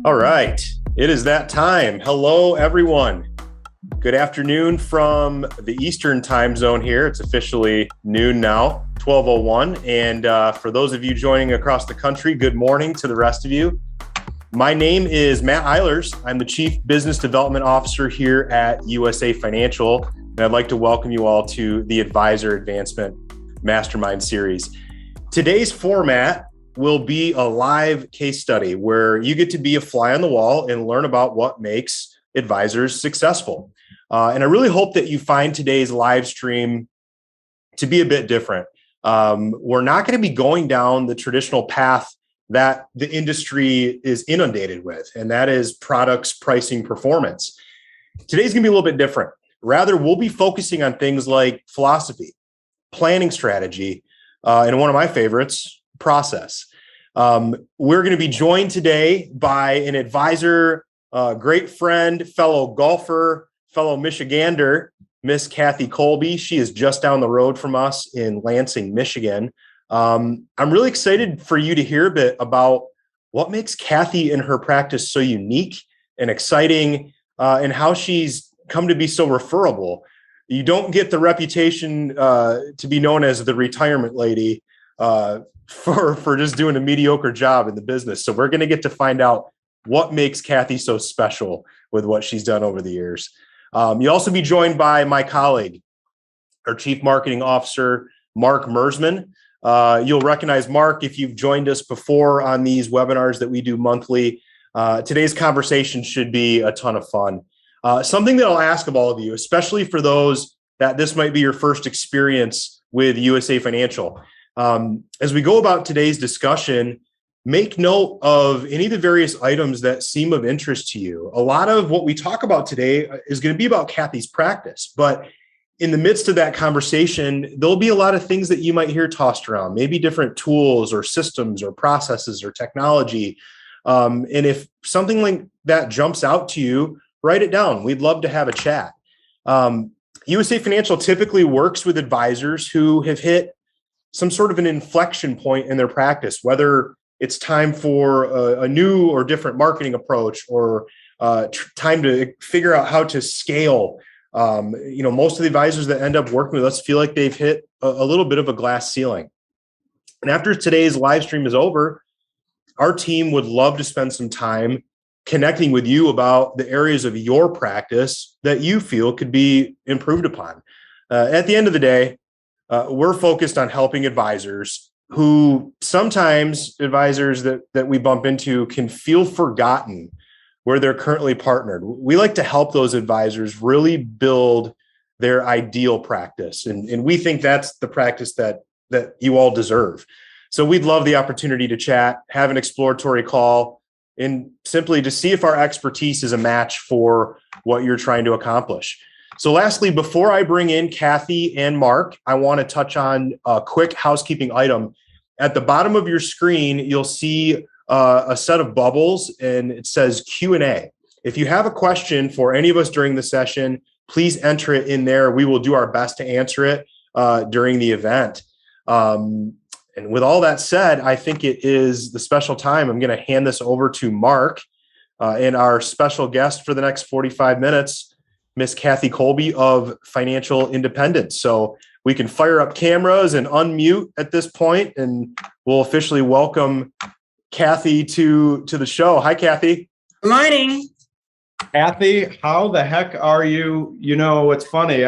All right, it is that time. Hello, everyone. Good afternoon from the Eastern time zone here. It's officially noon now, 12:01. And for those of you joining across the country, good morning to the rest of you. My name is Matt Eilers. I'm the Chief Business Development Officer here at USA Financial. And I'd like to welcome you all to the Advisor Advancement Mastermind series. Today's format will be a live case study where you get to be a fly on the wall and learn about what makes advisors successful. And I really hope that you find today's live stream to be a bit different. We're not going to be going down the traditional path that the industry is inundated with, and that is products, pricing, performance. Today's going to be a little bit different. Rather, we'll be focusing on things like philosophy, planning strategy, and one of my favorites, process. We're going to be joined today by an advisor, great friend, fellow golfer, fellow Michigander, Miss Kathy Colby. She is just down the road from us in Lansing, Michigan. I'm really excited for you to hear a bit about what makes Kathy and her practice so unique and exciting, and how she's come to be so referable. You don't get the reputation to be known as the retirement lady for just doing a mediocre job in the business. So we're going to get to find out what makes Kathy so special with what she's done over the years. You'll also be joined by my colleague, our Chief Marketing Officer, Mark Mersman. You'll recognize Mark if you've joined us before on these webinars that we do monthly. Today's conversation should be a ton of fun. Something that I'll ask of all of you, especially for those that this might be your first experience with USA Financial. As we go about today's discussion, make note of any of the various items that seem of interest to you. A lot of what we talk about today is going to be about Kathy's practice, but in the midst of that conversation, there'll be a lot of things that you might hear tossed around, maybe different tools or systems or processes or technology. And if something like that jumps out to you, write it down. We'd love to have a chat. USA Financial typically works with advisors who have hit some sort of an inflection point in their practice, whether it's time for a new or different marketing approach or time to figure out how to scale. Most of the advisors that end up working with us feel like they've hit a little bit of a glass ceiling. And after today's live stream is over, our team would love to spend some time connecting with you about the areas of your practice that you feel could be improved upon. At the end of the day, we're focused on helping advisors who sometimes advisors that we bump into can feel forgotten where they're currently partnered. We like to help those advisors really build their ideal practice. And we think that's the practice that you all deserve. So we'd love the opportunity to chat, have an exploratory call, and simply to see if our expertise is a match for what you're trying to accomplish. So lastly, before I bring in Kathy and Mark, I want to touch on a quick housekeeping item. At the bottom of your screen, you'll see a set of bubbles, and it says Q&A. If you have a question for any of us during the session, please enter it in there. We will do our best to answer it during the event. And with all that said, I think it is the special time. I'm going to hand this over to Mark and our special guest for the next 45 minutes, Miss Kathy Colby of Financial Independence. So we can fire up cameras and unmute at this point, and we'll officially welcome Kathy to the show. Hi, Kathy. Good morning. Kathy, how the heck are you? You know, it's funny.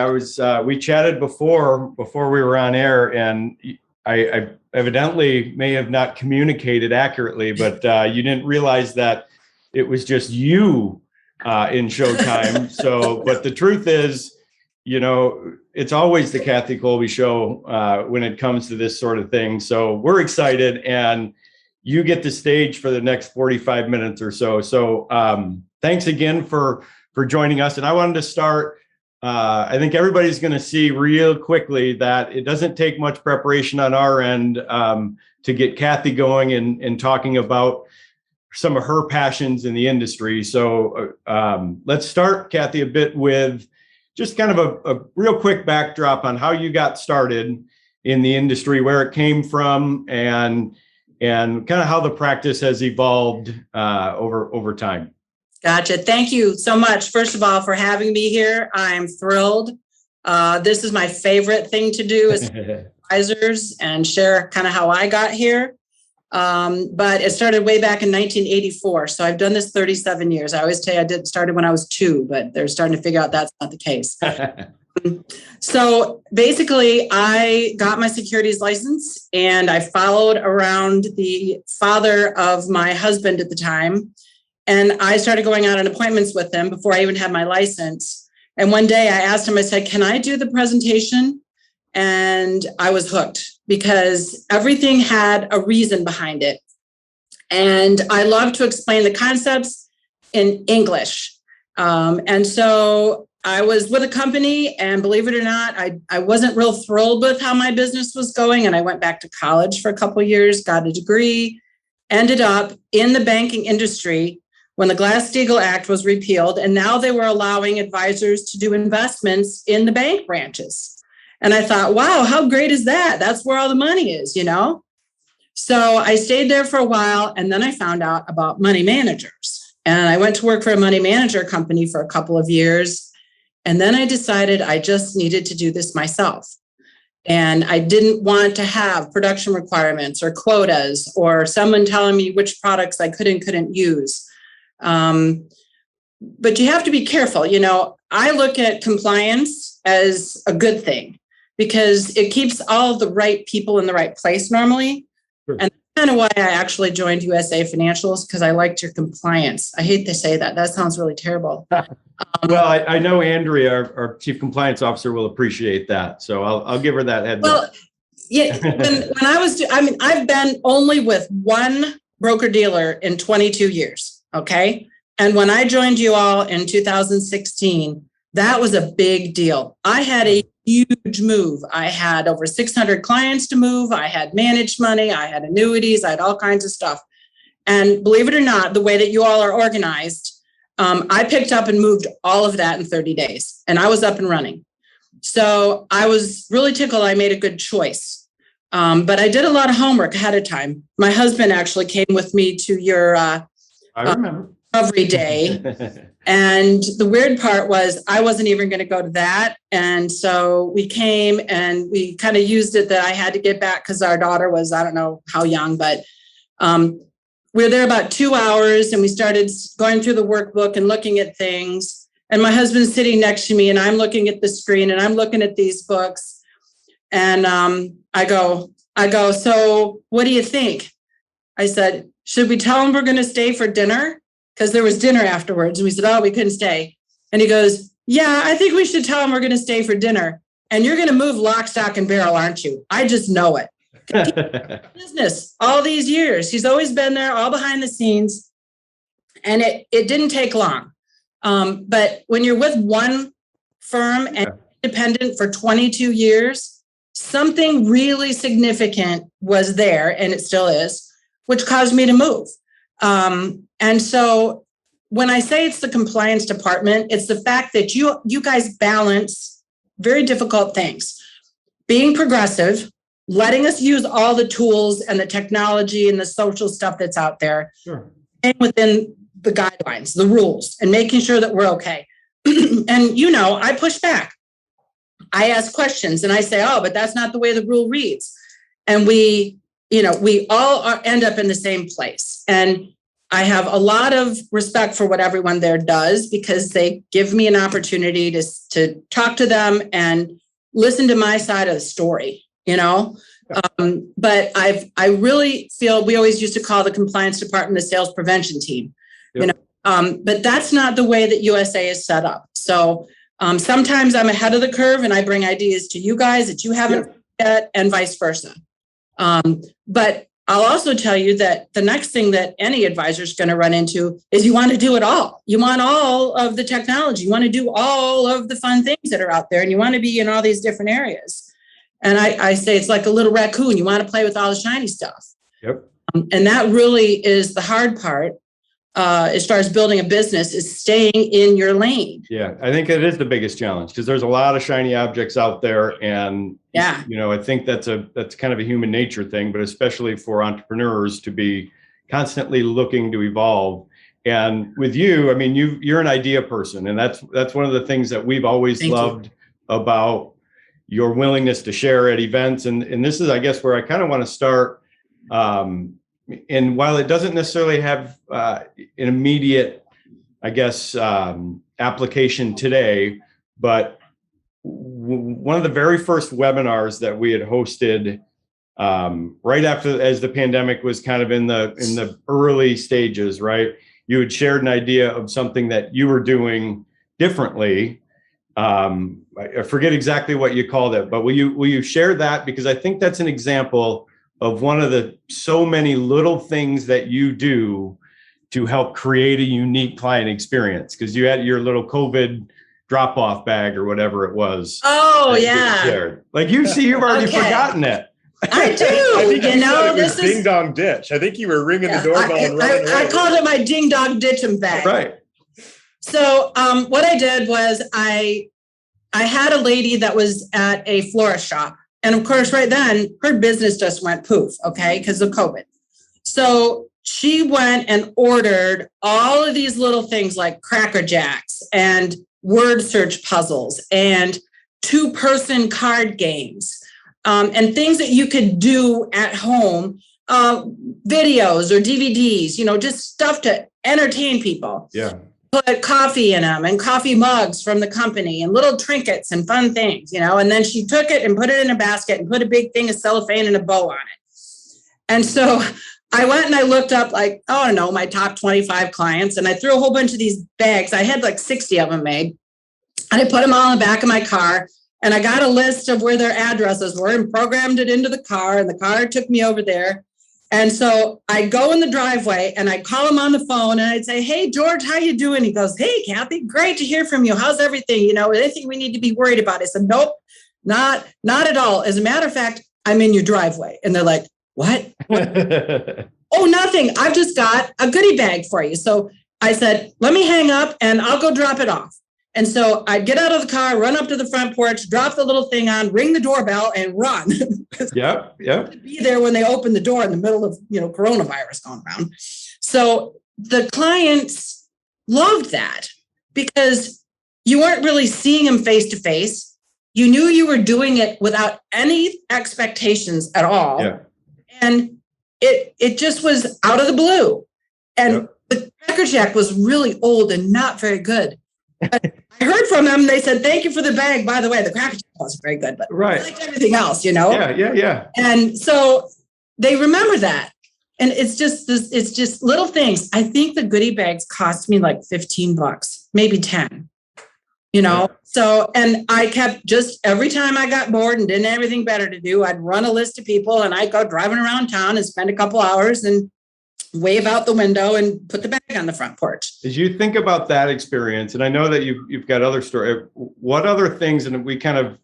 We chatted before we were on air, and I evidently may have not communicated accurately, but you didn't realize that it was just you in Showtime. But the truth is, it's always the Kathy Colby show when it comes to this sort of thing. So we're excited, and you get the stage for the next 45 minutes or so. So thanks again for joining us. And I wanted to start, I think everybody's going to see real quickly that it doesn't take much preparation on our end to get Kathy going and talking about some of her passions in the industry. So let's start, Kathy, a bit with just kind of a real quick backdrop on how you got started in the industry, where it came from, and and kind of how the practice has evolved over time. Gotcha. Thank you so much, first of all, for having me here. I'm thrilled. This is my favorite thing to do is advisors and share kind of how I got here. But it started way back in 1984. So I've done this 37 years. I always say started when I was 2, but they're starting to figure out that's not the case. So basically, I got my securities license and I followed around the father of my husband at the time. And I started going out on appointments with him before I even had my license. And one day I asked him, I said, can I do the presentation? And I was hooked because everything had a reason behind it. And I love to explain the concepts in English. And so I was with a company, and believe it or not, I wasn't real thrilled with how my business was going. And I went back to college for a couple of years, got a degree, ended up in the banking industry when the Glass-Steagall Act was repealed. And now they were allowing advisors to do investments in the bank branches. And I thought, wow, how great is that? That's where all the money is, you know? So I stayed there for a while, and then I found out about money managers. And I went to work for a money manager company for a couple of years. And then I decided I just needed to do this myself. And I didn't want to have production requirements or quotas or someone telling me which products I could and couldn't use. But you have to be careful. You know, I look at compliance as a good thing because it keeps all the right people in the right place normally. Sure. And that's kind of why I actually joined USA Financials, because I liked your compliance. I hate to say that. That sounds really terrible. Well, I know Andrea, our chief compliance officer, will appreciate that. So I'll give her that heads up. Yeah, when I've been only with one broker dealer in 22 years. Okay. And when I joined you all in 2016, that was a big deal. I had a huge move. I had over 600 clients to move. I had managed money. I had annuities. I had all kinds of stuff. And believe it or not, the way that you all are organized, I picked up and moved all of that in 30 days, and I was up and running. So I was really tickled I made a good choice. But I did a lot of homework ahead of time. My husband actually came with me to your I remember. Recovery day. And the weird part was I wasn't even going to go to that. And so we came and we kind of used it that I had to get back because our daughter was, I don't know how young, but we were there about 2 hours, and we started going through the workbook and looking at things. And my husband's sitting next to me, and I'm looking at the screen, and I'm looking at these books. And I go, so what do you think? I said, should we tell him we're going to stay for dinner? Because there was dinner afterwards. And we said, oh, we couldn't stay. And he goes, yeah, I think we should tell him we're going to stay for dinner. And you're going to move lock, stock, and barrel, aren't you? I just know it. Business all these years. He's always been there, all behind the scenes. And it didn't take long. But when you're with one firm and independent for 22 years, something really significant was there, and it still is, which caused me to move. And so when I say it's the compliance department, it's the fact that you guys balance very difficult things. Being progressive, letting us use all the tools and the technology and the social stuff that's out there, sure, and within the guidelines, the rules, and making sure that we're okay. And, you know, I push back. I ask questions and I say, oh, but that's not the way the rule reads. And we all end up in the same place. And I have a lot of respect for what everyone there does, because they give me an opportunity to talk to them and listen to my side of the story, you know. But I really feel we always used to call the compliance department the sales prevention team, you know. But that's not the way that USA is set up. So sometimes I'm ahead of the curve and I bring ideas to you guys that you haven't yet, and vice versa. But I'll also tell you that the next thing that any advisor is going to run into is you want to do it all. You want all of the technology. You want to do all of the fun things that are out there, and you want to be in all these different areas. And I say it's like a little raccoon. You want to play with all the shiny stuff. Yep. And that really is the hard part. as far as building a business is staying in your lane. Yeah, I think it is the biggest challenge because there's a lot of shiny objects out there, and I think that's kind of a human nature thing, but especially for entrepreneurs to be constantly looking to evolve. And with you, I mean, you're an idea person, and that's one of the things that we've always loved about your willingness to share at events. And this is, I guess, where I kind of want to start. And while it doesn't necessarily have an immediate, I guess, application today, but one of the very first webinars that we had hosted right after, as the pandemic was kind of in the early stages, right? You had shared an idea of something that you were doing differently. I forget exactly what you called it, but will you share that? Because I think that's an example of one of the so many little things that you do to help create a unique client experience. Because you had your little COVID drop-off bag or whatever it was. Oh, yeah. Like you've already forgotten it. I do. I think this is ding dong ditch. I think you were ringing the doorbell and running away. I called it my ding dong ditch'em bag. Right. So what I did was I had a lady that was at a florist shop. And of course, right then, her business just went poof, okay, because of COVID. So she went and ordered all of these little things like Cracker Jacks and word search puzzles and 2-person card games and things that you could do at home, videos or DVDs, just stuff to entertain people. Yeah. Put coffee in them and coffee mugs from the company and little trinkets and fun things, and then she took it and put it in a basket and put a big thing of cellophane and a bow on it. And so I went and I looked up my top 25 clients, and I threw a whole bunch of these bags. I had like 60 of them made, and I put them all in the back of my car, and I got a list of where their addresses were and programmed it into the car, and the car took me over there. And so I go in the driveway and I call him on the phone and I'd say, "Hey, George, how you doing?" He goes, "Hey, Kathy, great to hear from you. How's everything? Anything we need to be worried about?" I said, "Nope, not at all. As a matter of fact, I'm in your driveway." And they're like, "What?" "Oh, nothing. I've just got a goodie bag for you." So I said, "Let me hang up and I'll go drop it off." And so I'd get out of the car, run up to the front porch, drop the little thing on, ring the doorbell, and run. Yep. Be there when they open the door in the middle of coronavirus going around. So the clients loved that because you weren't really seeing them face to face. You knew you were doing it without any expectations at all, and it just was out of the blue. And the Cracker Jack was really old and not very good. But I heard from them. They said, "Thank you for the bag. By the way, the Cracker Jack wasn't very good, but I liked everything else, Yeah. And so they remember that. And it's just little things. I think the goodie bags cost me like $15, maybe 10, So, and I kept just every time I got bored and didn't have anything better to do, I'd run a list of people and I'd go driving around town and spend a couple hours and wave out the window and put the bag on the front porch. As you think about that experience, and I know that you've got other stories, what other things, and we kind of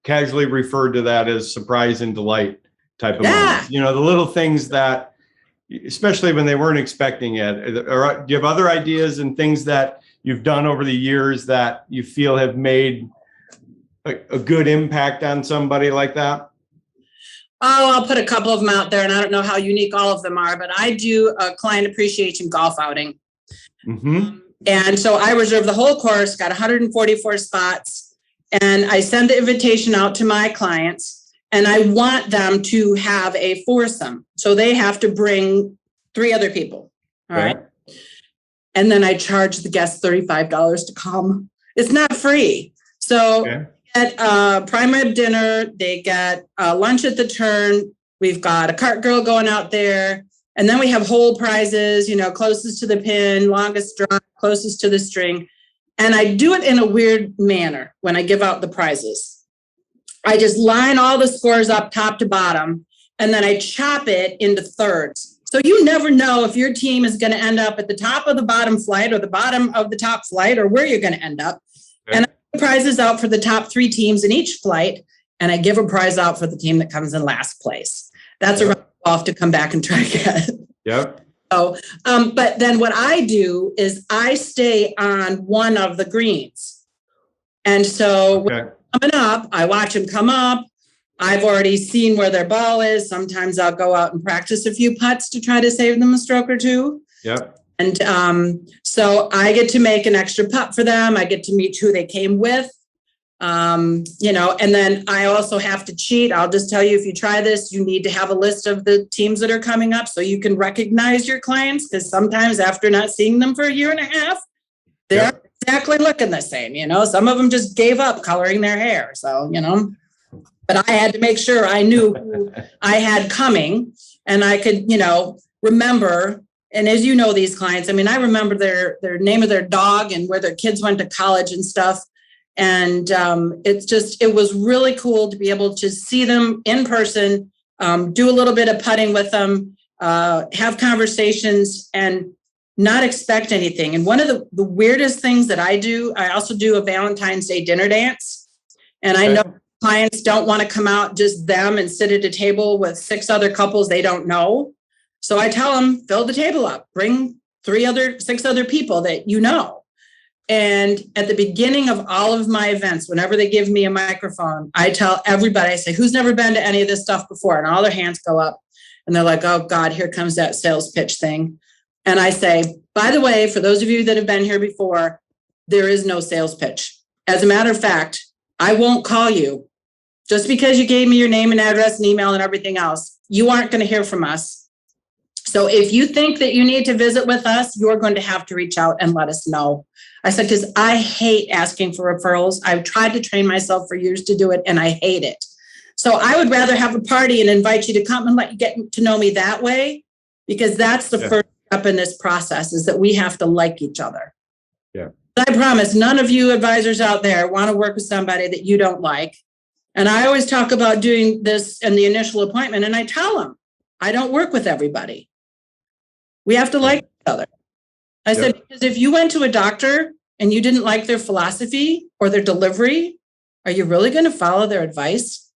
casually referred to that as surprise and delight type of moments, the little things that, especially when they weren't expecting it, or do you have other ideas and things that you've done over the years that you feel have made a good impact on somebody like that? Oh, I'll put a couple of them out there, and I don't know how unique all of them are, but I do a client appreciation golf outing. Mm-hmm. And so I reserve the whole course, got 144 spots, and I send the invitation out to my clients, and I want them to have a foursome. So they have to bring 3 other people. All right. And then I charge the guests $35 to come. It's not free. So get prime rib dinner, they get lunch at the turn. We've got a cart girl going out there. And then we have whole prizes, closest to the pin, longest draw, closest to the string. And I do it in a weird manner when I give out the prizes. I just line all the scores up top to bottom, and then I chop it into thirds. So you never know if your team is going to end up at the top of the bottom flight or the bottom of the top flight or where you're going to end up. Okay. And I give prizes out for the top 3 teams in each flight, and I give a prize out for the team that comes in last place. That's a round off to come back and try again. Yep. So, but then what I do is I stay on one of the greens. And so when they're coming up, I watch them come up. I've already seen where their ball is. Sometimes I'll go out and practice a few putts to try to save them a stroke or two. Yep. And so I get to make an extra putt for them. I get to meet who they came with. And then I also have to cheat. I'll just tell you, if you try this, you need to have a list of the teams that are coming up so you can recognize your clients, because sometimes after not seeing them for a year and a half, they're exactly looking the same. Some of them just gave up coloring their hair. So, but I had to make sure I knew who I had coming, and I could, remember. And as you know, these clients, I remember their name of their dog and where their kids went to college and stuff. And it was really cool to be able to see them in person, do a little bit of putting with them, have conversations, and not expect anything. And one of the weirdest things that I do, I also do a Valentine's Day dinner dance. And I know clients don't want to come out just them and sit at a table with 6 other couples they don't know. So I tell them, fill the table up, bring 6 other people that you know. And at the beginning of all of my events, whenever they give me a microphone, I tell everybody, I say, who's never been to any of this stuff before? And all their hands go up and they're like, oh God, here comes that sales pitch thing. And I say, by the way, for those of you that have been here before, there is no sales pitch. As a matter of fact, I won't call you just because you gave me your name and address and email and everything else. You aren't going to hear from us. So if you think that you need to visit with us, you're going to have to reach out and let us know. I said, because I hate asking for referrals. I've tried to train myself for years to do it, and I hate it. So I would rather have a party and invite you to come and let you get to know me that way, because that's the first step in this process, is that we have to like each other. Yeah. But I promise none of you advisors out there want to work with somebody that you don't like. And I always talk about doing this in the initial appointment, and I tell them, I don't work with everybody. We have to like each other. I said, because if you went to a doctor and you didn't like their philosophy or their delivery, are you really going to follow their advice?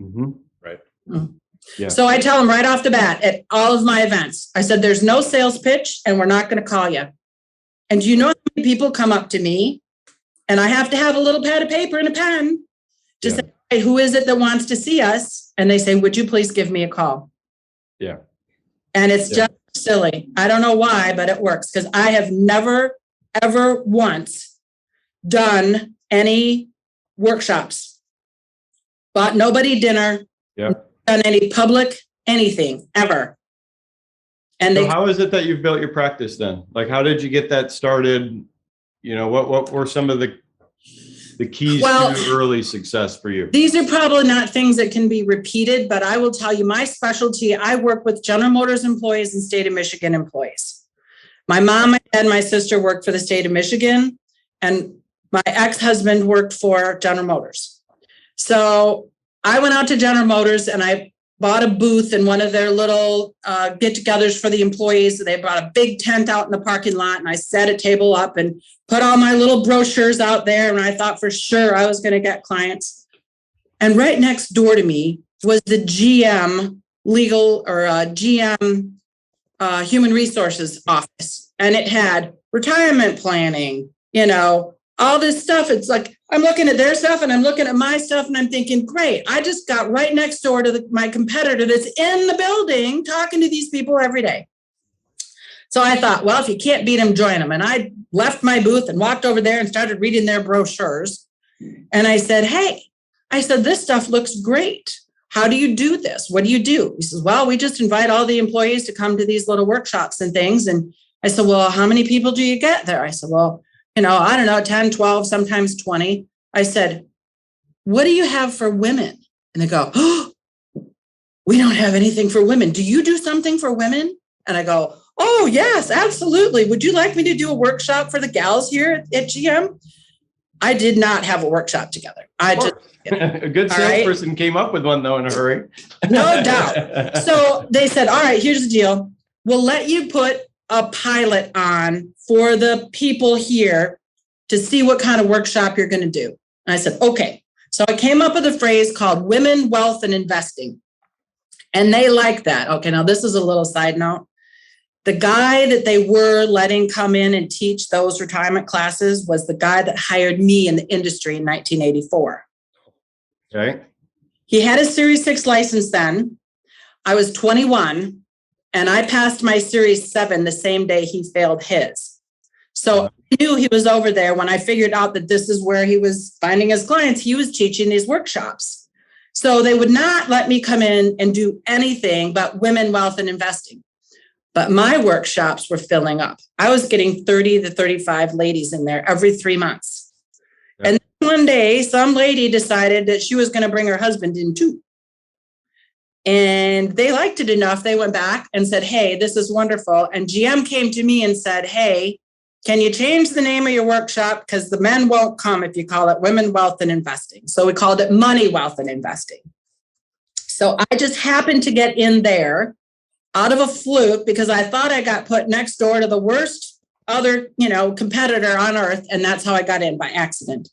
Mm-hmm. Right. Mm. Yeah. So I tell them right off the bat at all of my events, I said, there's no sales pitch and we're not going to call you. And do you know how many people come up to me and I have to have a little pad of paper and a pen to say, hey, who is it that wants to see us? And they say, would you please give me a call? Yeah. And it's just silly. I don't know why, but it works, because I have never, ever once done any workshops, bought nobody dinner, done any public anything ever. And so how is it that you've built your practice then? Like, how did you get that started? What were some of the keys to early success for you? These are probably not things that can be repeated, but I will tell you my specialty. I work with General Motors employees and state of Michigan employees. My mom, my dad, my sister worked for the state of Michigan, and my ex-husband worked for General Motors. So I went out to General Motors and I bought a booth in one of their little get-togethers for the employees. So they brought a big tent out in the parking lot, and I set a table up and put all my little brochures out there. And I thought for sure I was going to get clients. And right next door to me was the GM legal or GM human resources office. And it had retirement planning, all this stuff. It's like, I'm looking at their stuff and I'm looking at my stuff and I'm thinking, great, I just got right next door to my competitor that's in the building talking to these people every day. So I thought, well, if you can't beat them, join them. And I left my booth and walked over there and started reading their brochures. And I said, hey, this stuff looks great. How do you do this? What do you do? He says, well, we just invite all the employees to come to these little workshops and things. And I said, well, how many people do you get there? I said, well, I don't know, 10, 12, sometimes 20. I said, what do you have for women? And they go, oh, we don't have anything for women. Do you do something for women? And I go, oh, yes, absolutely. Would you like me to do a workshop for the gals here at GM? I did not have a workshop together. A good salesperson came up with one, though, in a hurry. No doubt. So they said, all right, here's the deal. We'll let you put a pilot on for the people here to see what kind of workshop you're going to do. And I said, okay. So I came up with a phrase called Women, Wealth, and Investing. And they like that. Okay, now this is a little side note. The guy that they were letting come in and teach those retirement classes was the guy that hired me in the industry in 1984. Okay. He had a Series 6 license then. I was 21, and I passed my Series 7 the same day he failed his. So I knew he was over there. When I figured out that this is where he was finding his clients, he was teaching these workshops. So they would not let me come in and do anything but women, wealth, and investing. But my workshops were filling up. I was getting 30 to 35 ladies in there every 3 months. Yeah. And one day, some lady decided that she was going to bring her husband in too. And they liked it enough. They went back and said, hey, this is wonderful. And GM came to me and said, hey, can you change the name of your workshop? Because the men won't come if you call it Women, Wealth, and Investing. So we called it Money, Wealth, and Investing. So I just happened to get in there out of a fluke because I thought I got put next door to the worst other, competitor on earth. And that's how I got in, by accident.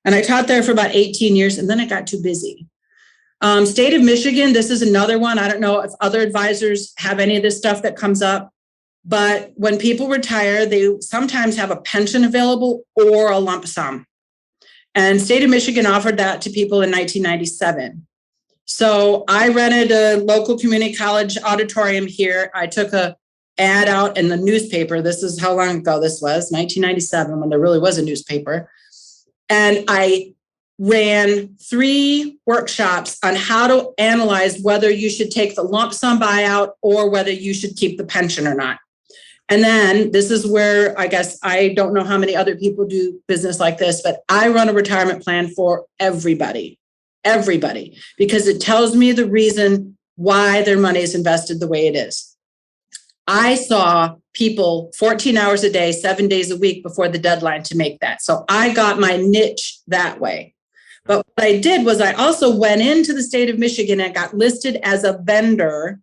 And I taught there for about 18 years, and then I got too busy. State of Michigan, this is another one. I don't know if other advisors have any of this stuff that comes up, but when people retire, they sometimes have a pension available or a lump sum. And State of Michigan offered that to people in 1997. So I rented a local community college auditorium here. I took a ad out in the newspaper. This is how long ago this was, 1997, when there really was a newspaper. And I ran 3 workshops on how to analyze whether you should take the lump sum buyout or whether you should keep the pension or not. And then this is where I guess I don't know how many other people do business like this, but I run a retirement plan for everybody, because it tells me the reason why their money is invested the way it is. I saw people 14 hours a day, 7 days a week before the deadline to make that. So I got my niche that way. But what I did was I also went into the state of Michigan and got listed as a vendor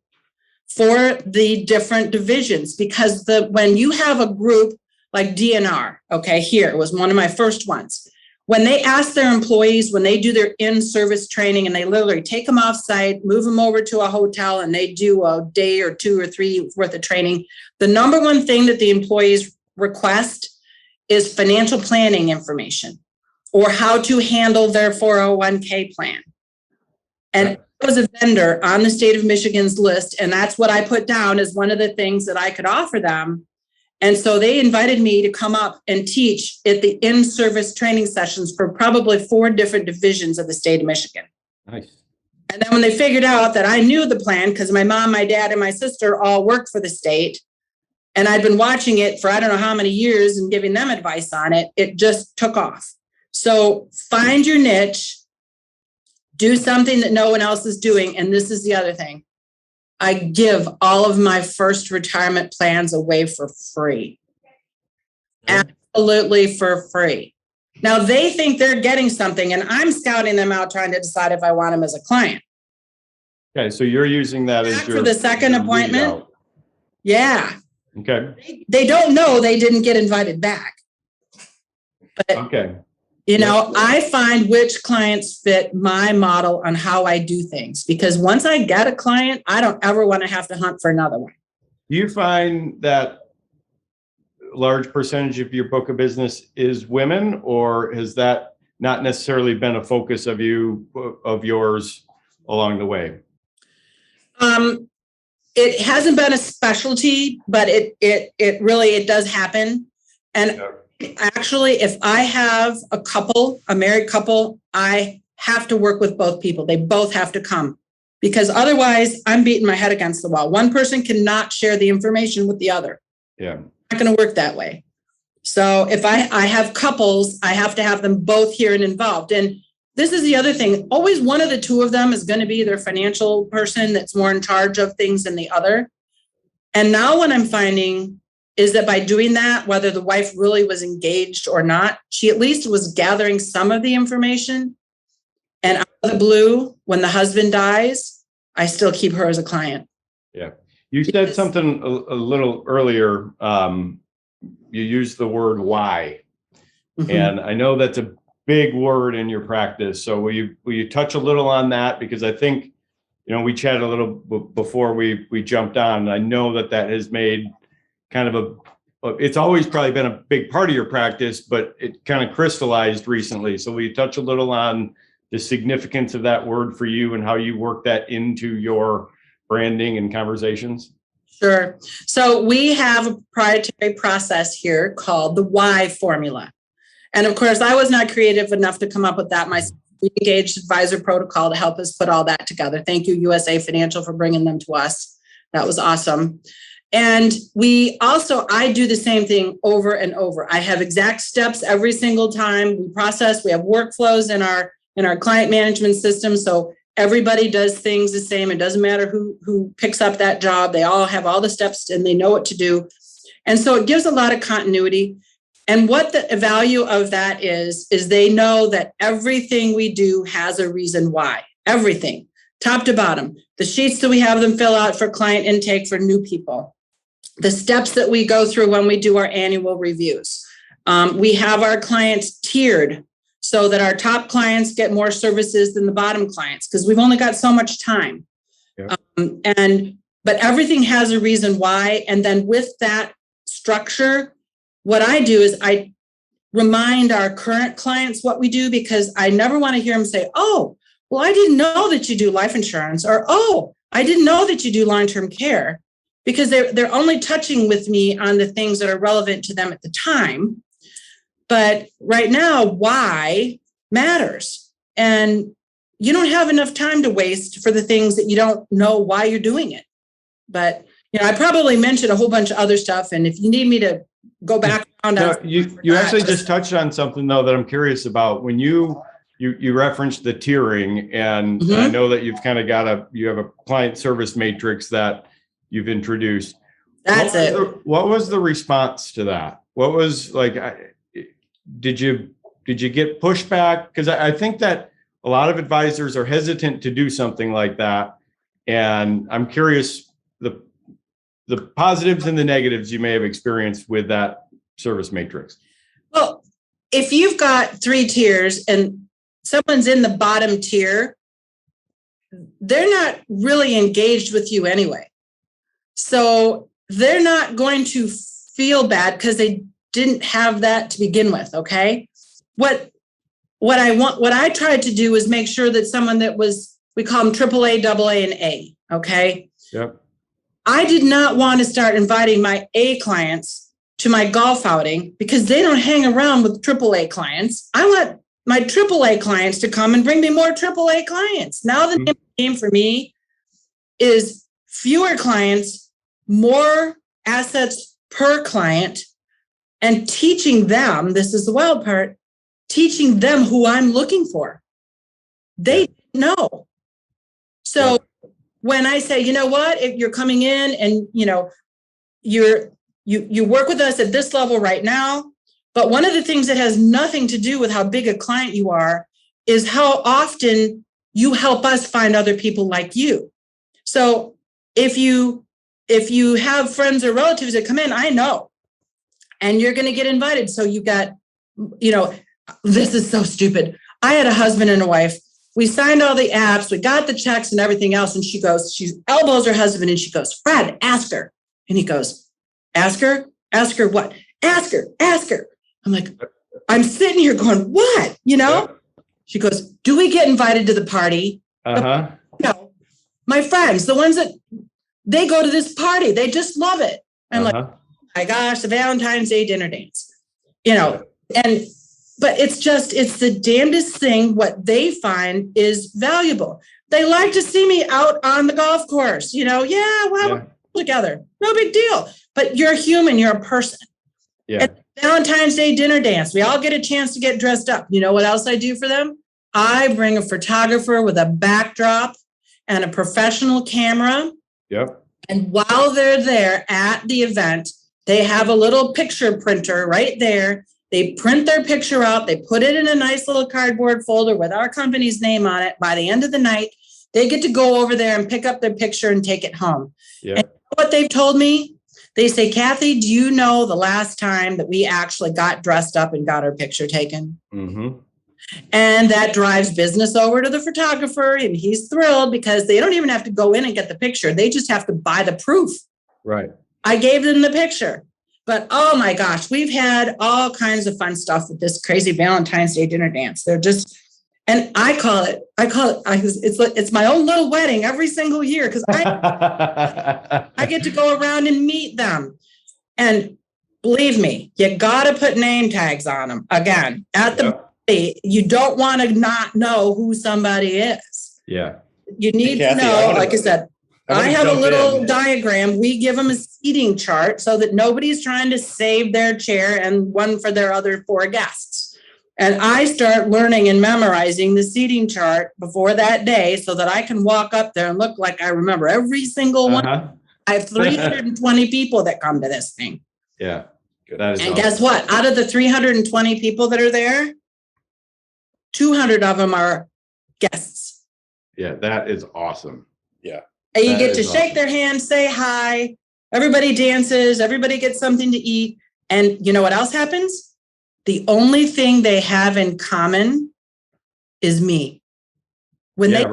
for the different divisions, because when you have a group like DNR, okay, here, it was one of my first ones. When they ask their employees, when they do their in-service training and they literally take them off site, move them over to a hotel, and they do a day or 2 or 3 worth of training, the number one thing that the employees request is financial planning information or how to handle their 401k plan. And I was a vendor on the state of Michigan's list, and that's what I put down as one of the things that I could offer them. And so they invited me to come up and teach at the in-service training sessions for probably 4 different divisions of the state of Michigan. Nice. And then when they figured out that I knew the plan, because my mom, my dad, and my sister all worked for the state, and I'd been watching it for I don't know how many years and giving them advice on it, it just took off. So find your niche, do something that no one else is doing. And this is the other thing. I give all of my first retirement plans away for free. Absolutely for free. Now they think they're getting something, and I'm scouting them out trying to decide if I want them as a client. Okay, so you're using that as your for the second appointment. Yeah. Okay. They don't know they didn't get invited back. But okay. I find which clients fit my model on how I do things, because once I get a client, I don't ever want to have to hunt for another one. Do you find that a large percentage of your book of business is women, or has that not necessarily been a focus of yours along the way? It hasn't been a specialty, but it really does happen. And actually, if I have a married couple, I have to work with both people. They both have to come, because otherwise I'm beating my head against the wall. One person cannot share the information with the other. Yeah. Not going to work that way. So if I have couples, I have to have them both here and involved. And this is the other thing. Always one of the 2 of them is going to be their financial person that's more in charge of things than the other. And now what I'm finding is that by doing that, whether the wife really was engaged or not, she at least was gathering some of the information. And out of the blue, when the husband dies, I still keep her as a client. Yeah. You said something a little earlier. You used the word why. Mm-hmm. And I know that's a big word in your practice. So will you touch a little on that? Because I think, we chatted a little before we jumped on. I know that has made kind of it's always probably been a big part of your practice, but it kind of crystallized recently. So will you touch a little on the significance of that word for you and how you work that into your branding and conversations? Sure. So we have a proprietary process here called the why formula. And of course, I was not creative enough to come up with that myself. We engaged Advisor Protocol to help us put all that together. Thank you, USA Financial, for bringing them to us. That was awesome. And I do the same thing over and over. I have exact steps every single time we process. We have workflows in our client management system. So everybody does things the same. It doesn't matter who picks up that job. They all have all the steps and they know what to do. And so it gives a lot of continuity. And what the value of that is they know that everything we do has a reason why. Everything, top to bottom. The sheets that we have them fill out for client intake for new people. The steps that we go through when we do our annual reviews. We have our clients tiered so that our top clients get more services than the bottom clients because we've only got so much time. Yep. But everything has a reason why. And then with that structure, what I do is I remind our current clients what we do because I never want to hear them say, oh, well, I didn't know that you do life insurance, or, oh, I didn't know that you do long-term care, because they're only touching with me on the things that are relevant to them at the time. But right now, why matters. And you don't have enough time to waste for the things that you don't know why you're doing it. But, I probably mentioned a whole bunch of other stuff. And if you need me to go back around. No, you actually just touched on something, though, that I'm curious about. When you referenced the tiering, and I know that you've kind of you have a client service matrix that you've introduced. What was the response to that? What was like, did you get pushback? Because I think that a lot of advisors are hesitant to do something like that. And I'm curious the positives and the negatives you may have experienced with that service matrix. Well, if you've got 3 tiers and someone's in the bottom tier, they're not really engaged with you anyway. So they're not going to feel bad because they didn't have that to begin with. Okay. What I tried to do was make sure that someone that was, we call them AAA, AA, and A. Okay. Yep. I did not want to start inviting my A clients to my golf outing because they don't hang around with AAA clients. I want my AAA clients to come and bring me more AAA clients. Now the name of the game for me is fewer clients, more assets per client, and teaching them, this is the wild part, teaching them who I'm looking for. They know. So when I say, you know what, if you're coming in and, you work with us at this level right now, but one of the things that has nothing to do with how big a client you are is how often you help us find other people like you. So if you have friends or relatives that come in, I know, and you're going to get invited. So you got, this is so stupid. I had a husband and a wife. We signed all the apps, we got the checks and everything else. And she elbows her husband and she goes, Fred, ask her. And he goes, ask her? Ask her what? Ask her. I'm like, I'm sitting here going, what? Yep. She goes, do we get invited to the party? No, my friends, the ones that they go to this party, they just love it. I'm like, oh my gosh, the Valentine's Day dinner dance, but it's the damnedest thing. What they find is valuable. They like to see me out on the golf course, we're together. No big deal. But you're human, you're a person. Yeah. At Valentine's Day dinner dance, we all get a chance to get dressed up. You know what else I do for them? I bring a photographer with a backdrop and a professional camera. Yep. And while they're there at the event, they have a little picture printer right there. They print their picture out. They put it in a nice little cardboard folder with our company's name on it. By the end of the night, they get to go over there and pick up their picture and take it home. Yeah. And you know what they've told me? They say, Kathy, do you know the last time that we actually got dressed up and got our picture taken? Mm-hmm. And that drives business over to the photographer, and he's thrilled because they don't even have to go in and get the picture. They just have to buy the proof. Right. I gave them the picture. But oh my gosh, we've had all kinds of fun stuff with this crazy Valentine's Day dinner dance. They're just, and it's my own little wedding every single year because I get to go around and meet them. And believe me, you got to put name tags on them. Again, at the party, you don't want to not know who somebody is. Yeah. You need to know, like I said, I have a little diagram. We give them a seating chart so that nobody's trying to save their chair and one for their other 4 guests. And I start learning and memorizing the seating chart before that day so that I can walk up there and look like I remember every single one. I have 320 people that come to this thing. Yeah. And awesome. Guess what? Out of the 320 people that are there, 200 of them are guests. Yeah, that is awesome. Yeah. And you get to shake their hand, say hi. Everybody dances. Everybody gets something to eat. And you know what else happens? The only thing they have in common is me. When they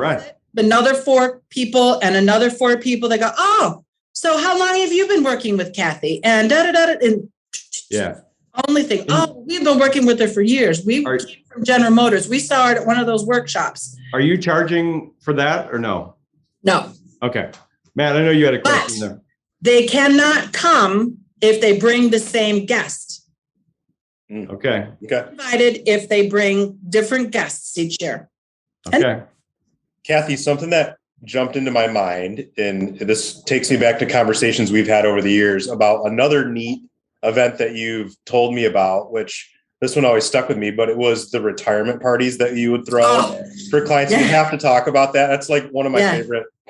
another 4 people and another 4 people, they go, oh, so how long have you been working with Kathy? And da-da-da-da. And only thing, oh, we've been working with her for years. We came from General Motors. We saw her at one of those workshops. Are you charging for that or no? No. Okay. Matt, I know you had a question there. They cannot come if they bring the same guest. Okay. Invited if they bring different guests each year. Okay. Kathy, something that jumped into my mind, and this takes me back to conversations we've had over the years about another neat event that you've told me about, which this one always stuck with me, but it was the retirement parties that you would throw for clients. You have to talk about that. That's like one of my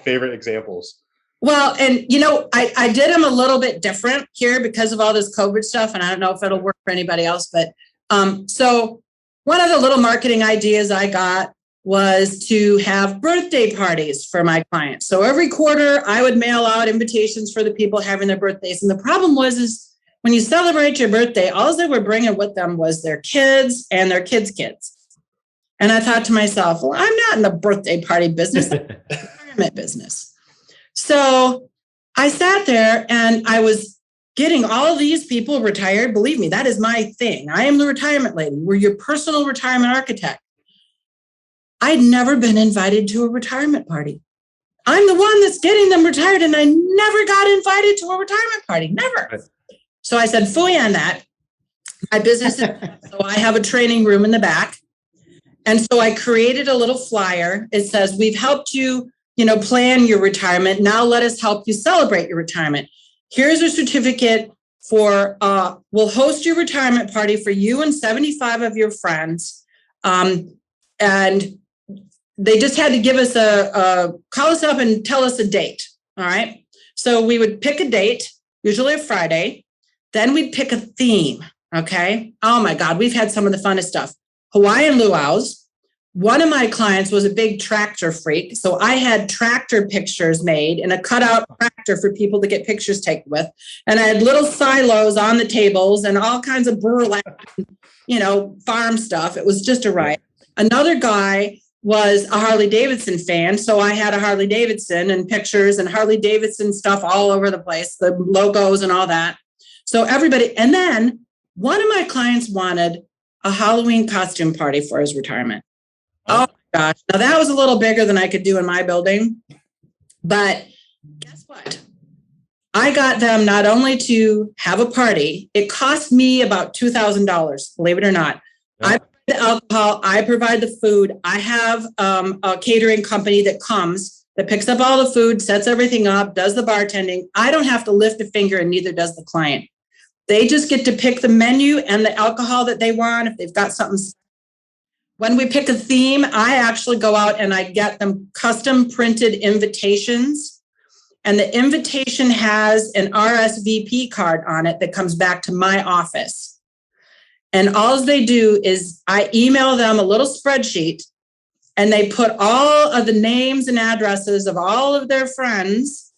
favorite examples. Well, and you know, I did them a little bit different here because of all this COVID stuff, and I don't know if it'll work for anybody else, but so one of the little marketing ideas I got was to have birthday parties for my clients. So every quarter I would mail out invitations for the people having their birthdays. And the problem is when you celebrate your birthday, all they were bringing with them was their kids and their kids' kids. And I thought to myself, well, I'm not in the birthday party business, I'm in the retirement business. So I sat there and I was getting all these people retired. Believe me, that is my thing. I am the retirement lady. We're your personal retirement architect. I'd never been invited to a retirement party. I'm the one that's getting them retired, and I never got invited to a retirement party. Never. So I said, phooey on that. My business is, so I have a training room in the back. And so I created a little flyer. It says, we've helped you, plan your retirement. Now let us help you celebrate your retirement. Here's a certificate for, we'll host your retirement party for you and 75 of your friends. And they just had to give us call us up and tell us a date. All right. So we would pick a date, usually a Friday. Then we'd pick a theme. Okay. Oh my God. We've had some of the funnest stuff. Hawaiian luau's. One of my clients was a big tractor freak. So I had tractor pictures made and a cutout tractor for people to get pictures taken with. And I had little silos on the tables and all kinds of burlap, farm stuff. It was just a riot. Another guy was a Harley Davidson fan. So I had a Harley Davidson and pictures and Harley Davidson stuff all over the place, the logos and all that. So everybody, and then one of my clients wanted a Halloween costume party for his retirement. Oh my gosh. Now that was a little bigger than I could do in my building, but guess what? I got them not only to have a party, it cost me about $2,000, believe it or not. I provide the alcohol, I provide the food. I have a catering company that comes, that picks up all the food, sets everything up, does the bartending. I don't have to lift a finger and neither does the client. They just get to pick the menu and the alcohol that they want if they've got something. When we pick a theme, I actually go out and I get them custom printed invitations. And the invitation has an RSVP card on it that comes back to my office. And all they do is I email them a little spreadsheet and they put all of the names and addresses of all of their friends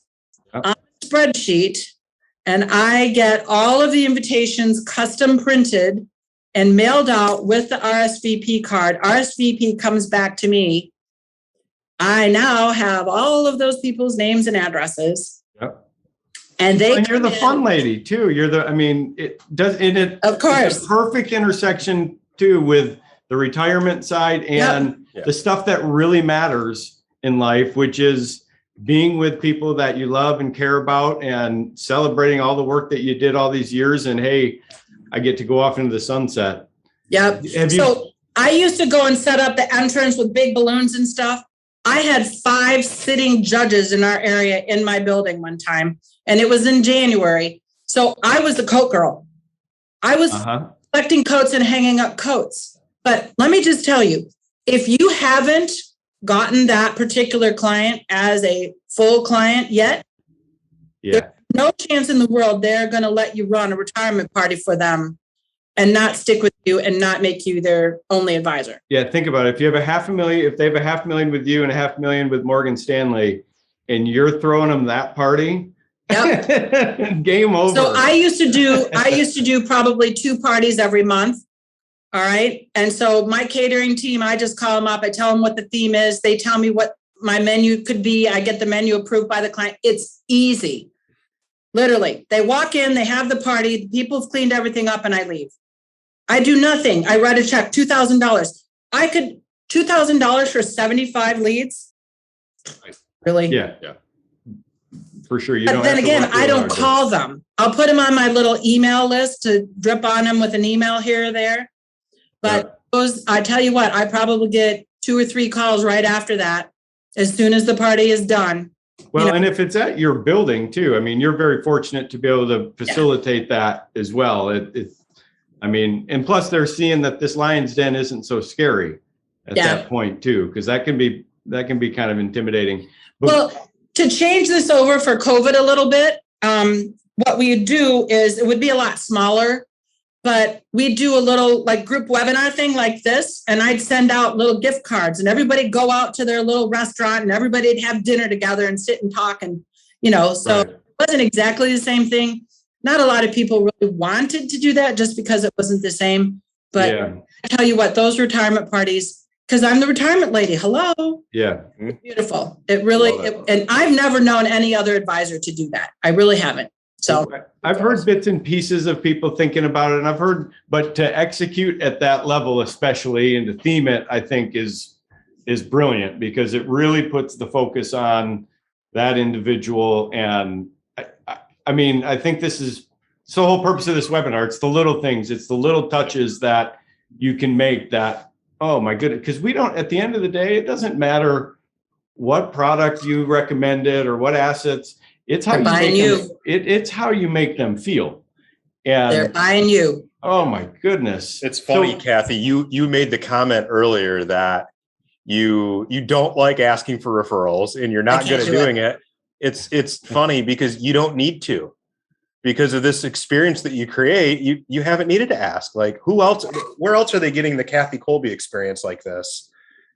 on the spreadsheet. And I get all of the invitations custom printed and mailed out with the RSVP card. RSVP comes back to me. I now have all of those people's names and addresses. Yep. And you're the fun lady too. Of course, it's a perfect intersection too with the retirement side and the stuff that really matters in life, which is being with people that you love and care about and celebrating all the work that you did all these years. And hey, I get to go off into the sunset. Yep. So I used to go and set up the entrance with big balloons and stuff. I had 5 sitting judges in our area in my building one time, and it was in January. So I was the coat girl. I was collecting coats and hanging up coats. But let me just tell you, if you haven't gotten that particular client as a full client yet, there's no chance in the world they're going to let you run a retirement party for them and not stick with you and not make you their only advisor. Yeah, think about it. If you have $500,000, if they have $500,000 with you and $500,000 with Morgan Stanley, and you're throwing them that party, game over. So I used to do probably 2 parties every month. All right. And so my catering team, I just call them up. I tell them what the theme is. They tell me what my menu could be. I get the menu approved by the client. It's easy. Literally, they walk in, they have the party, the people have cleaned everything up, and I leave. I do nothing. I write a check, $2,000. I could $2,000 for 75 leads. Really? Yeah. For sure. But then again, I don't call them. I'll put them on my little email list to drip on them with an email here or there. But I tell you what, I probably get 2 or 3 calls right after that, as soon as the party is done. Well, and if it's at your building too, I mean, you're very fortunate to be able to facilitate that as well. And plus they're seeing that this lion's den isn't so scary at that point too, because that can be kind of intimidating. Well, to change this over for COVID a little bit, what we do is it would be a lot smaller, but we do a little like group webinar thing like this, and I'd send out little gift cards, and everybody go out to their little restaurant, and everybody'd have dinner together and sit and talk, and so it wasn't exactly the same thing. Not a lot of people really wanted to do that just because it wasn't the same. But I tell you what, those retirement parties, because I'm the retirement lady. Hello. Yeah. Beautiful. It really, and I've never known any other advisor to do that. I really haven't. So I've heard bits and pieces of people thinking about it, and but to execute at that level, especially, and to theme it, I think is brilliant, because it really puts the focus on that individual. And I think this is the whole purpose of this webinar. It's the little things. It's the little touches that you can make that, oh my goodness, because we don't, at the end of the day, it doesn't matter what product you recommended or what assets. It's how it's how you make them feel. And they're buying you. Oh my goodness. It's funny, Kathy, you made the comment earlier that you don't like asking for referrals and you're not good at doing it. It's funny because you don't need to, because of this experience that you create. You haven't needed to ask, like, where else are they getting the Kathy Colby experience like this,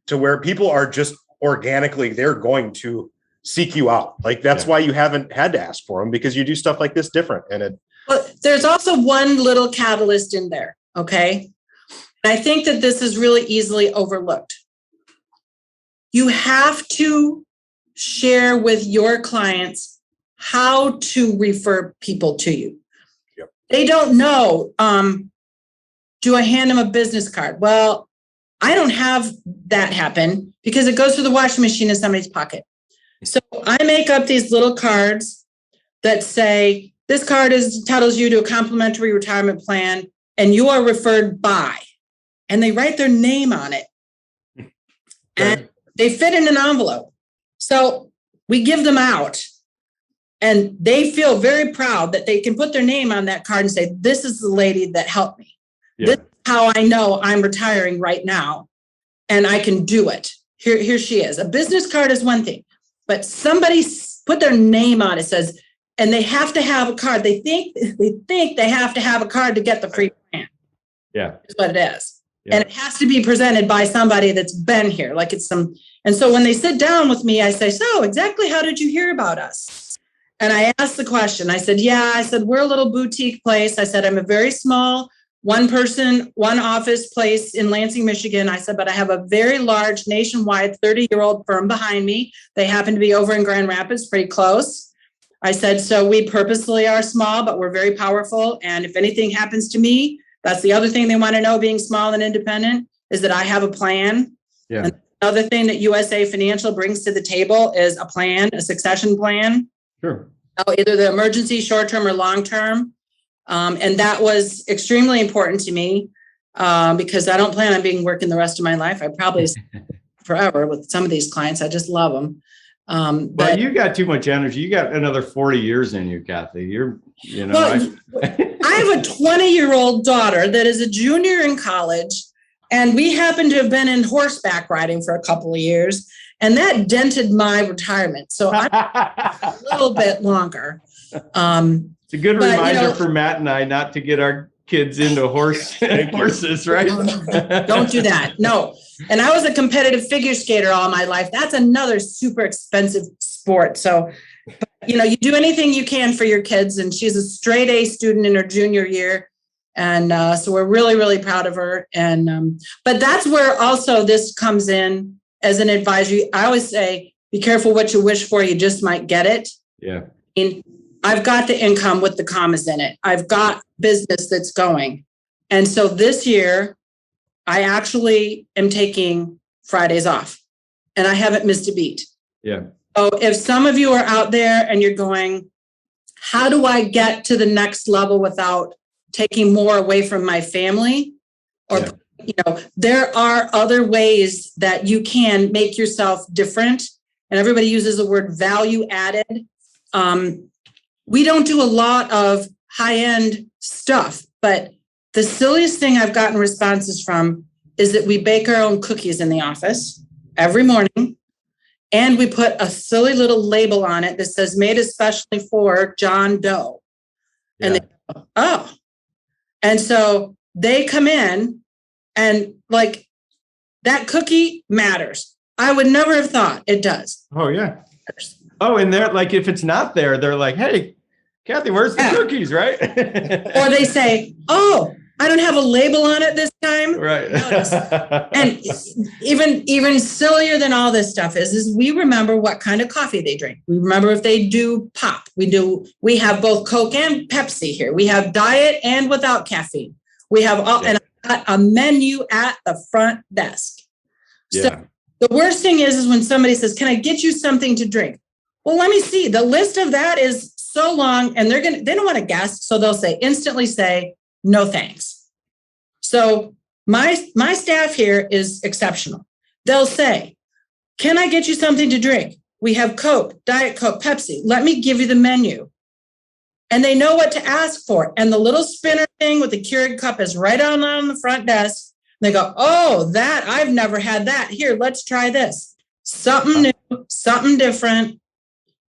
to where people are just organically, they're going to seek you out. Like, that's why you haven't had to ask for them, because you do stuff like this different. And there's also one little catalyst in there. Okay. And I think that this is really easily overlooked. You have to share with your clients how to refer people to you. Yep. They don't know. Do I hand them a business card? Well, I don't have that happen because it goes through the washing machine in somebody's pocket. So I make up these little cards that say, this card entitles you to a complimentary retirement plan and you are referred by, and they write their name on it. And they fit in an envelope. So we give them out, and they feel very proud that they can put their name on that card and say, this is the lady that helped me. Yeah. This is how I know I'm retiring right now and I can do it. Here she is. A business card is one thing, but somebody put their name on it, says, and they have to have a card. They think they have to have a card to get the free plan. Yeah. That's what it is. Yeah. And it has to be presented by somebody that's been here. Like it's some, and so when they sit down with me, I say, so exactly how did you hear about us? And I asked the question. I said, we're a little boutique place. I said, I'm a very small, one person, one office place in Lansing, Michigan. I said, but I have a very large nationwide 30-year-old firm behind me. They happen to be over in Grand Rapids, pretty close. I said, so we purposely are small, but we're very powerful. And if anything happens to me, that's the other thing they want to know, being small and independent, is that I have a plan. Yeah. And the other thing that USA Financial brings to the table is a plan, a succession plan. Sure. Either the emergency, short-term or long-term. And that was extremely important to me because I don't plan on being working the rest of my life. I probably forever with some of these clients. I just love them. But you got too much energy. You got another 40 years in you, Kathy. Well, I have a 20-year-old daughter that is a junior in college, and we happen to have been in horseback riding for a couple of years, and that dented my retirement. So I'm a little bit longer. It's a good reminder for Matt and I not to get our kids into horses, right? Don't do that. No. And I was a competitive figure skater all my life. That's another super expensive sport. So, you do anything you can for your kids. And she's a straight A student in her junior year. And so we're really, really proud of her. And but that's where also this comes in as an advisory. I always say, be careful what you wish for. You just might get it. Yeah. And I've got the income with the commas in it. I've got business that's going. And so this year, I actually am taking Fridays off, and I haven't missed a beat. Yeah. So if some of you are out there and you're going, how do I get to the next level without taking more away from my family? Or, there are other ways that you can make yourself different. And everybody uses the word value added. We don't do a lot of high-end stuff, but the silliest thing I've gotten responses from is that we bake our own cookies in the office every morning, and we put a silly little label on it that says made especially for John Doe. And they go, oh. And so they come in and like, that cookie matters. I would never have thought it does. Oh, yeah. Oh, and they're like, if it's not there, they're like, hey, Kathy, where's the cookies, right? Or they say, oh, I don't have a label on it this time. Right. And even sillier than all this stuff is we remember what kind of coffee they drink. We remember if they do pop. We have both Coke and Pepsi here. We have diet and without caffeine. We have a menu at the front desk. So the worst thing is when somebody says, can I get you something to drink? Well, let me see. The list of that is so long, and they don't want to guess. So they'll instantly say, no, thanks. So my staff here is exceptional. They'll say, can I get you something to drink? We have Coke, Diet Coke, Pepsi. Let me give you the menu. And they know what to ask for. And the little spinner thing with the Keurig cup is right on the front desk. They go, oh, I've never had that. Here, let's try this. Something new, something different.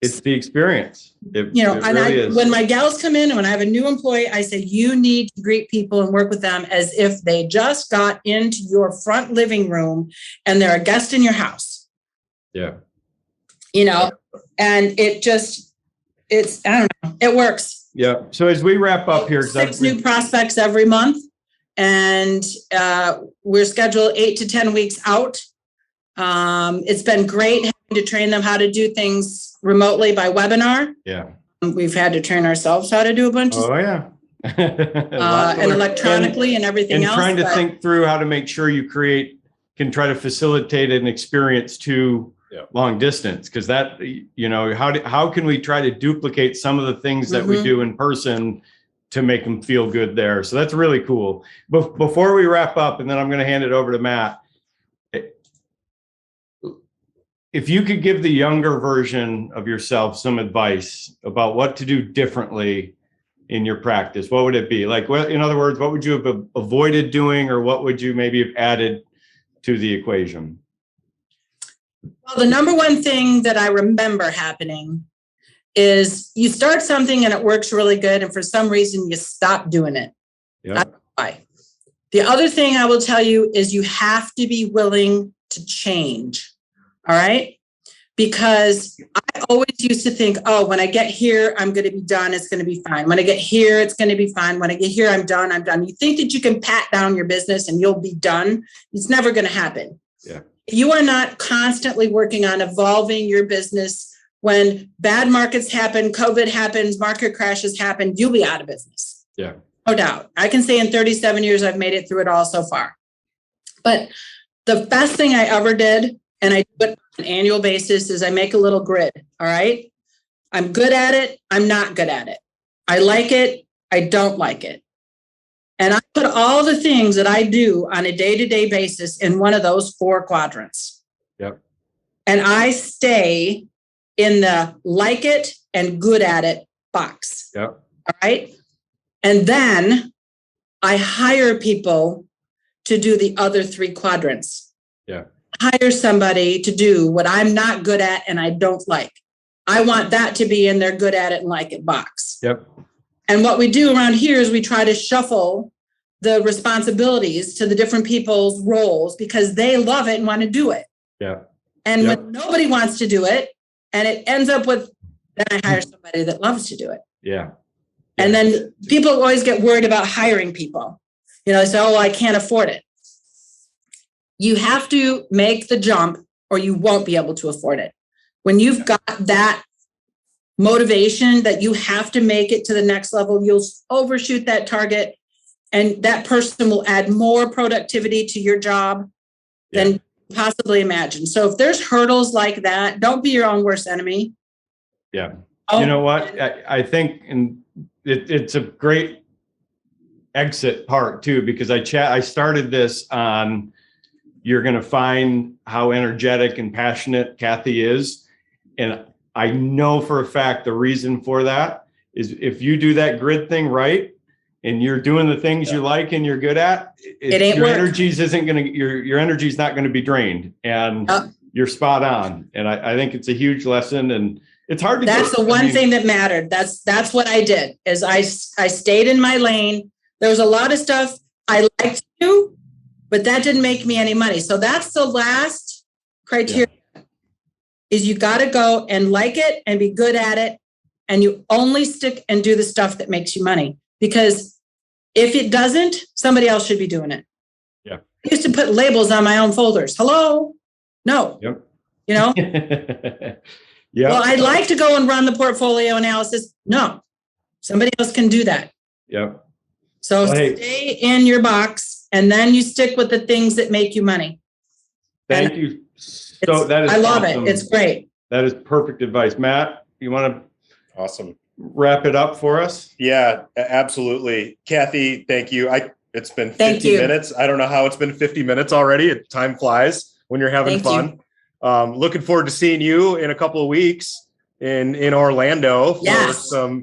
It's the experience. It and really is. When my gals come in and when I have a new employee, I say, you need to greet people and work with them as if they just got into your front living room and they're a guest in your house. Yeah. And I don't know, it works. Yeah. So as we wrap up here, 6 new prospects every month, and we're scheduled 8 to 10 weeks out. It's been great having to train them how to do things remotely by webinar. Yeah. We've had to train ourselves how to do a bunch of stuff. Oh, yeah. And electronically and everything else. And trying to think through how to make sure you can try to facilitate an experience to long distance. Because that, how can we try to duplicate some of the things that we do in person to make them feel good there? So that's really cool. Before we wrap up, and then I'm going to hand it over to Matt. If you could give the younger version of yourself some advice about what to do differently in your practice, what would it be? Like, well, in other words, what would you have avoided doing, or what would you maybe have added to the equation? Well, the number one thing that I remember happening is you start something and it works really good, and for some reason you stop doing it. Yeah. I don't know why. The other thing I will tell you is you have to be willing to change. All right. Because I always used to think, oh, when I get here, I'm going to be done. It's going to be fine. When I get here, it's going to be fine. When I get here, I'm done. You think that you can pat down your business and you'll be done. It's never going to happen. Yeah. You are not constantly working on evolving your business, when bad markets happen, COVID happens, market crashes happen, you'll be out of business. Yeah. No doubt. I can say in 37 years, I've made it through it all so far. But the best thing I ever did, and I do it on an annual basis, is I make a little grid. All right. I'm good at it. I'm not good at it. I like it. I don't like it. And I put all the things that I do on a day-to-day basis in one of those 4 quadrants. Yep. And I stay in the like it and good at it box. Yep. All right. And then I hire people to do the other 3 quadrants. Yeah. Hire somebody to do what I'm not good at and I don't like. I want that to be in their good at it and like it box. Yep. And what we do around here is we try to shuffle the responsibilities to the different people's roles because they love it and want to do it. Yeah. And Yep. when nobody wants to do it, and it ends up with, then I hire somebody that loves to do it. Yeah. And then people always get worried about hiring people. You know, they say, oh, I can't afford it. You have to make the jump or you won't be able to afford it. When you've got that motivation that you have to make it to the next level, you'll overshoot that target and that person will add more productivity to your job than you possibly imagine. So if there's hurdles like that, don't be your own worst enemy. Yeah. Oh, You know what? I think it's a great exit part too, because I started this on, you're going to find how energetic and passionate Kathy is. And I know for a fact the reason for that is if you do that grid thing right and you're doing the things you like and you're good at, It ain't your work. energy's isn't going to, your energy's not going to be drained, and you're spot on. And I think it's a huge lesson, and it's hard to That's get, the one thing that mattered. That's what I did is I stayed in my lane. There was a lot of stuff I liked to do, but that didn't make me any money. So that's the last criteria is you got to go and like it and be good at it. And you only stick and do the stuff that makes you money, because if it doesn't, somebody else should be doing it. Yeah. I used to put labels on my own folders. Hello? No. Yep. You know? Yeah. Well, I'd like to go and run the portfolio analysis. No, somebody else can do that. Yep. So Well, hey. stay in your box and then you stick with the things that make you money. Thank you. So that is I love awesome. it. It's great. That is perfect advice. Matt, you want to Awesome. wrap it up for us? Yeah, absolutely. Kathy, thank you. It's been 50 Thank you. minutes. I don't know how it's been 50 minutes already. Time flies when you're having Thank fun. Looking forward to seeing you in a couple of weeks in Orlando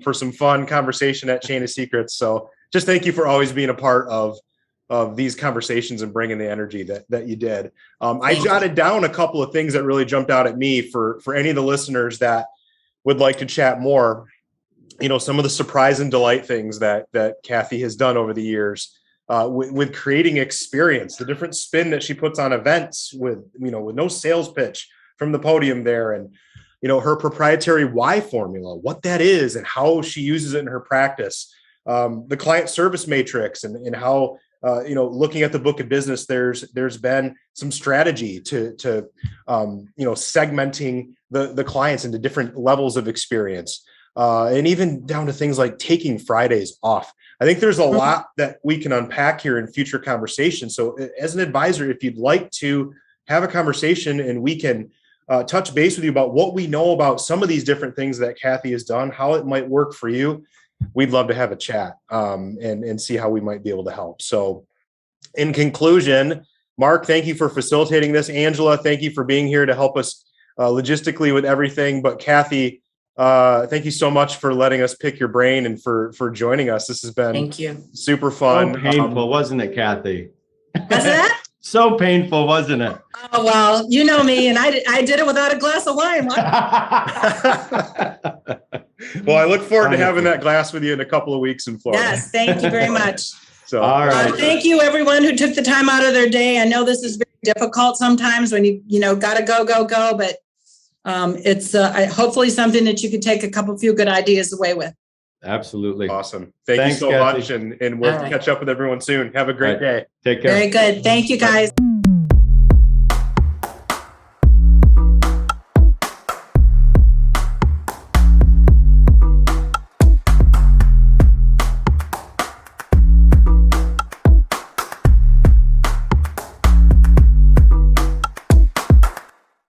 for some fun conversation at Chain of Secrets. So just thank you for always being a part of these conversations and bringing the energy that you did. I jotted down a couple of things that really jumped out at me for any of the listeners that would like to chat more. You know, some of the surprise and delight things that Kathy has done over the years with creating experience, the different spin that she puts on events with no sales pitch from the podium there, and her proprietary why formula, what that is and how she uses it in her practice, the client service matrix and how looking at the book of business, there's been some strategy to segmenting the clients into different levels of experience, and even down to things like taking Fridays off. I think there's a lot that we can unpack here in future conversations. So as an advisor, if you'd like to have a conversation and we can touch base with you about what we know about some of these different things that Kathy has done, how it might work for you, we'd love to have a chat and see how we might be able to help. So in conclusion, Mark, thank you for facilitating this. Angela, thank you for being here to help us logistically with everything. But Kathy, thank you so much for letting us pick your brain and for joining us. This has been super fun. So painful, wasn't it, Kathy? What's that? So painful, wasn't it? Oh, well, you know me, and I did it without a glass of wine. Well, I look forward to having that glass with you in a couple of weeks in Florida. Yes, thank you very much. So, all right. Thank you, everyone who took the time out of their day. I know this is very difficult sometimes when you got to go, but it's hopefully something that you could take a few good ideas away with. Absolutely. Awesome. Thanks you so Kathy. much. And we'll catch up with everyone soon. Have a great day. Take care. Very good. Thank you, guys.